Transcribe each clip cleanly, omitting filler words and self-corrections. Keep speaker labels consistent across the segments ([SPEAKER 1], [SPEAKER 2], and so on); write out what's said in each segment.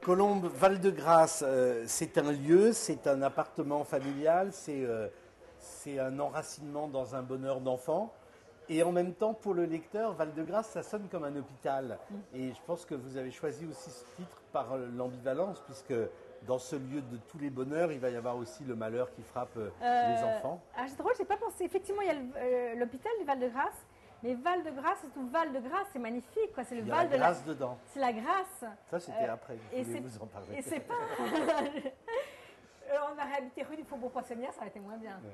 [SPEAKER 1] Colombe, Val-de-Grâce, c'est un lieu, c'est un appartement familial, c'est un enracinement dans un bonheur d'enfant. Et en même temps, pour le lecteur, Val-de-Grâce, ça sonne comme un hôpital. Et je pense que vous avez choisi aussi ce titre par l'ambivalence, puisque dans ce lieu de tous les bonheurs, il va y avoir aussi le malheur qui frappe les enfants.
[SPEAKER 2] Alors c'est drôle, j'ai pas pensé. Effectivement, il y a l'hôpital du Val-de-Grâce, mais Val-de-Grâce, c'est tout Val-de-Grâce, c'est magnifique, quoi. C'est le
[SPEAKER 1] Il y a
[SPEAKER 2] Val
[SPEAKER 1] la
[SPEAKER 2] de
[SPEAKER 1] grâce dedans.
[SPEAKER 2] C'est la grâce.
[SPEAKER 1] Ça, c'était après, je voulais vous en parler.
[SPEAKER 2] Et c'est pas. On aurait habité rue du Faubourg-Poissonnière, ça aurait été moins bien.
[SPEAKER 1] Ouais.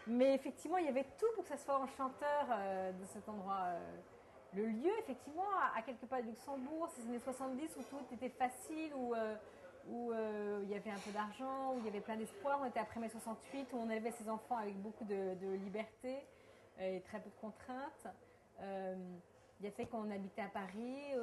[SPEAKER 2] Mais effectivement, il y avait tout pour que ça soit enchanteur de cet endroit. Le lieu, effectivement, à quelques pas de Luxembourg, ces années 70 où tout était facile, où il y avait un peu d'argent, où il y avait plein d'espoir. On était après mai 68, où on élevait ses enfants avec beaucoup de liberté et très peu de contraintes. Il y a fait qu'on habitait à Paris,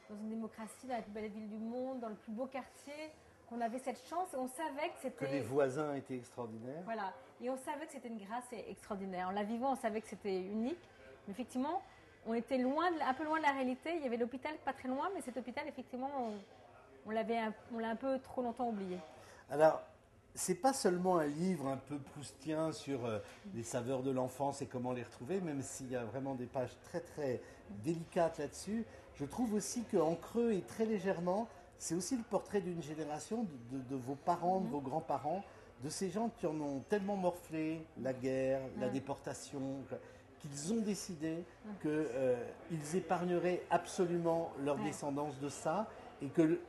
[SPEAKER 2] dans une démocratie, dans la plus belle ville du monde, dans le plus beau quartier, qu'on avait cette chance et on savait que c'était...
[SPEAKER 1] Que les voisins étaient extraordinaires.
[SPEAKER 2] Voilà, et on savait que c'était une grâce extraordinaire. En la vivant, on savait que c'était unique. Mais effectivement, on était un peu loin de la réalité. Il y avait l'hôpital pas très loin, mais cet hôpital, effectivement, on l'a un peu trop longtemps oublié.
[SPEAKER 1] Alors, c'est pas seulement un livre un peu proustien sur les saveurs de l'enfance et comment les retrouver, même s'il y a vraiment des pages très très délicates là-dessus. Je trouve aussi qu'en creux et très légèrement, c'est aussi le portrait d'une génération de vos parents, de vos grands-parents, de ces gens qui en ont tellement morflé la guerre, la déportation, qu'ils ont décidé qu'ils épargneraient absolument leur descendance de ça et que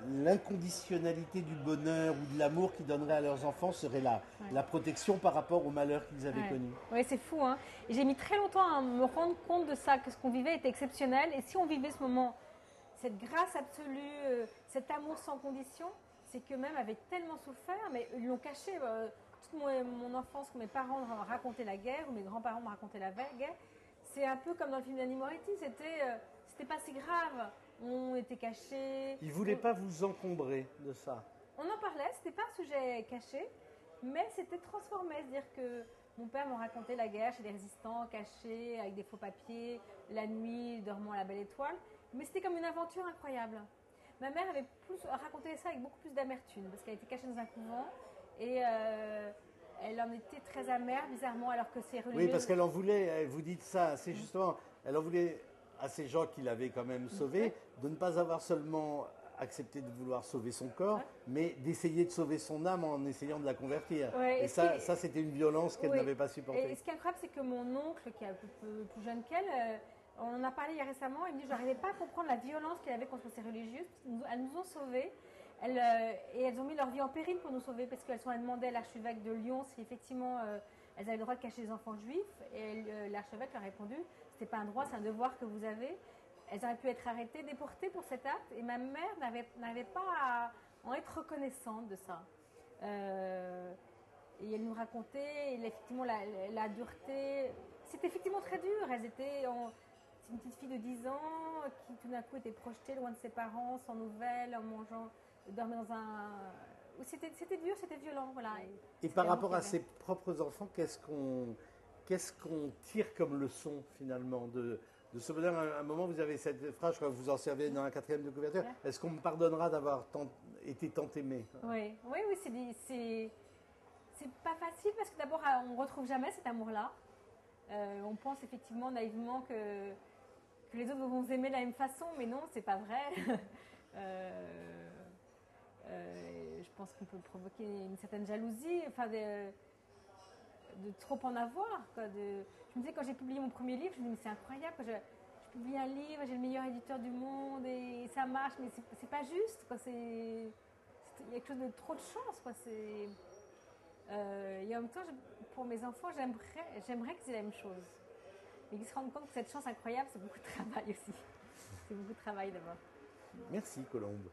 [SPEAKER 1] l'inconditionnalité du bonheur ou de l'amour qu'ils donneraient à leurs enfants serait la protection par rapport au malheur qu'ils avaient connu.
[SPEAKER 2] Oui, c'est fou. Hein. Et j'ai mis très longtemps à me rendre compte de ça, que ce qu'on vivait était exceptionnel. Et si on vivait ce moment, cette grâce absolue, cet amour sans condition, c'est qu'eux-mêmes avaient tellement souffert, mais ils l'ont caché. Toute mon enfance, quand mes parents m'ont raconté la guerre, ou mes grands-parents m'ont raconté la guerre, c'est un peu comme dans le film d'Annie Moretti, c'était pas si grave. On était cachés.
[SPEAKER 1] Ils ne voulaient pas vous encombrer de ça.
[SPEAKER 2] On en parlait, c'était pas un sujet caché, mais c'était transformé. C'est-à-dire que mon père m'a raconté la guerre chez les résistants, cachés, avec des faux papiers, la nuit, dormant à la belle étoile. Mais c'était comme une aventure incroyable. Ma mère avait raconté ça avec beaucoup plus d'amertume, parce qu'elle était cachée dans un couvent et elle en était très amère, bizarrement, alors que c'est religieux.
[SPEAKER 1] Oui, parce qu'elle en voulait, vous dites ça, c'est justement, elle en voulait à ces gens qui l'avaient quand même sauvé, de ne pas avoir seulement accepté de vouloir sauver son corps, mais d'essayer de sauver son âme en essayant de la convertir. Et ça c'était une violence qu'elle n'avait pas supportée.
[SPEAKER 2] Et ce qui est incroyable, c'est que mon oncle, qui est un peu plus jeune qu'elle, on en a parlé il y a récemment, il me dit, je n'arrivais pas à comprendre la violence qu'elle avait contre ces religieuses. Elles nous ont sauvés. Et elles ont mis leur vie en péril pour nous sauver, parce qu'elles sont allées demander à l'archevêque de Lyon si effectivement elles avaient le droit de cacher les enfants juifs. Et l'archevêque leur a répondu, c'était pas un droit, c'est un devoir que vous avez. Elles auraient pu être arrêtées, déportées pour cet acte. Et ma mère n'avait pas à en être reconnaissante de ça. Et elle nous racontait effectivement la dureté. C'était effectivement très dur. C'est une petite fille de 10 ans qui tout d'un coup était projetée loin de ses parents, sans nouvelles, en mangeant, dormait dans un... C'était dur, c'était violent. Voilà.
[SPEAKER 1] Et par rapport à ses propres enfants, qu'est-ce qu'on tire comme leçon finalement de ce bonheur? À un moment, vous avez cette phrase, je crois que vous en servez dans la 4e de couverture. Ouais. Est-ce qu'on me pardonnera d'avoir été tant aimé?
[SPEAKER 2] Oui, c'est pas facile parce que d'abord, on ne retrouve jamais cet amour-là. On pense effectivement naïvement que les autres vont vous aimer de la même façon, mais non, c'est pas vrai. Je pense qu'on peut provoquer une certaine jalousie, enfin de trop en avoir. Quoi, je me disais, quand j'ai publié mon premier livre, je me disais, mais c'est incroyable, je publie un livre, j'ai le meilleur éditeur du monde et ça marche, mais c'est pas juste. Quoi, il y a quelque chose de trop de chance. Quoi, et en même temps, pour mes enfants, j'aimerais qu'ils aient la même chose. Et qu'ils se rendent compte que cette chance incroyable, c'est beaucoup de travail aussi. C'est beaucoup de travail d'abord.
[SPEAKER 1] Merci Colombe.